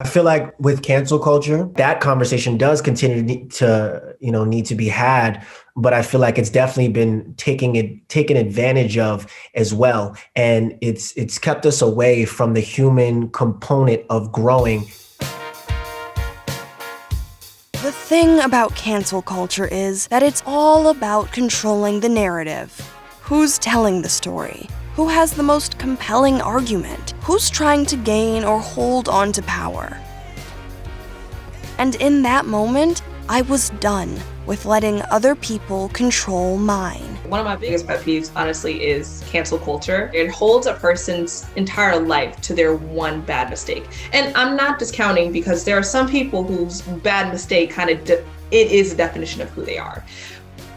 I feel like with cancel culture, that conversation does continue need to be had, but I feel like it's definitely been taken advantage of as well, and it's kept us away from the human component of growing. The thing about cancel culture is that it's all about controlling the narrative. Who's telling the story? Who has the most compelling argument? Who's trying to gain or hold on to power? And in that moment, I was done with letting other people control mine. One of my biggest pet peeves, honestly, is cancel culture. It holds a person's entire life to their one bad mistake. And I'm not discounting, because there are some people whose bad mistake it is the definition of who they are.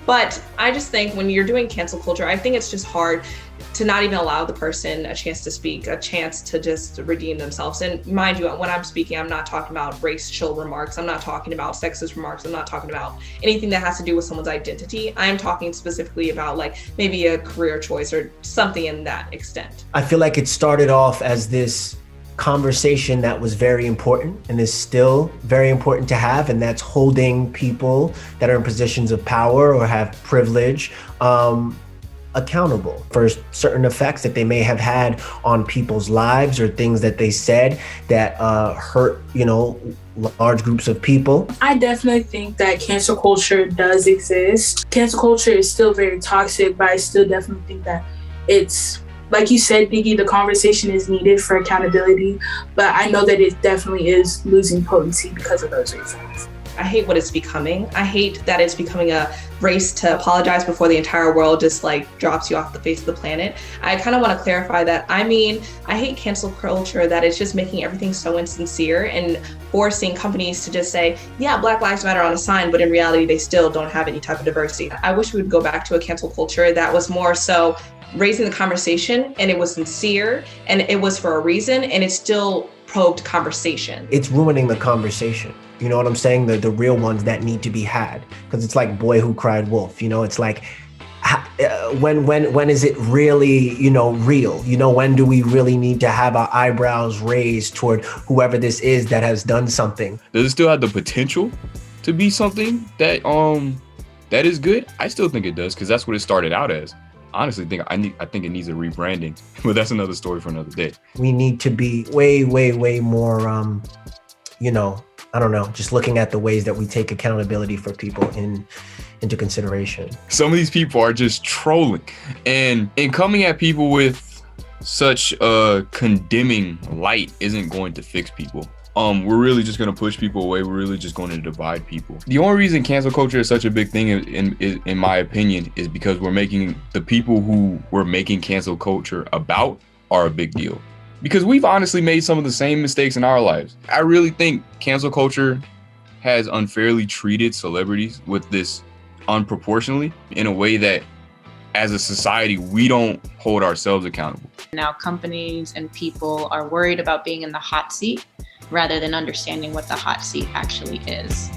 But I just think when you're doing cancel culture, I think it's just hard to not even allow the person a chance to speak, a chance to just redeem themselves. And mind you, when I'm speaking, I'm not talking about racial remarks. I'm not talking about sexist remarks. I'm not talking about anything that has to do with someone's identity. I'm talking specifically about maybe a career choice or something in that extent. I feel like it started off as this conversation that was very important and is still very important to have, and that's holding people that are in positions of power or have privilege accountable for certain effects that they may have had on people's lives or things that they said that hurt, large groups of people. I definitely think that cancel culture does exist. Cancel culture is still very toxic, but I still definitely think that it's, like you said, Diggy, the conversation is needed for accountability, but I know that it definitely is losing potency because of those reasons. I hate what it's becoming. I hate that it's becoming a race to apologize before the entire world just drops you off the face of the planet. I kind of want to clarify that. I hate cancel culture that it's just making everything so insincere and forcing companies to just say, yeah, Black Lives Matter on a sign, but in reality, they still don't have any type of diversity. I wish we would go back to a cancel culture that was more so raising the conversation, and it was sincere, and it was for a reason, and it still probed conversation. It's ruining the conversation. You know what I'm saying? The real ones that need to be had. Because it's like Boy Who Cried Wolf. It's like, when is it really, real? When do we really need to have our eyebrows raised toward whoever this is that has done something? Does it still have the potential to be something that that is good? I still think it does, because that's what it started out as. Honestly, I think it needs a rebranding, but that's another story for another day. We need to be way, way, way more, I don't know, just looking at the ways that we take accountability for people into consideration. Some of these people are just trolling, and coming at people with such a condemning light isn't going to fix people. We're really just going to push people away. We're really just going to divide people. The only reason cancel culture is such a big thing, in my opinion, is because we're making the people who we're making cancel culture about are a big deal. Because we've honestly made some of the same mistakes in our lives. I really think cancel culture has unfairly treated celebrities with this unproportionately in a way that as a society, we don't hold ourselves accountable. Now companies and people are worried about being in the hot seat rather than understanding what the hot seat actually is.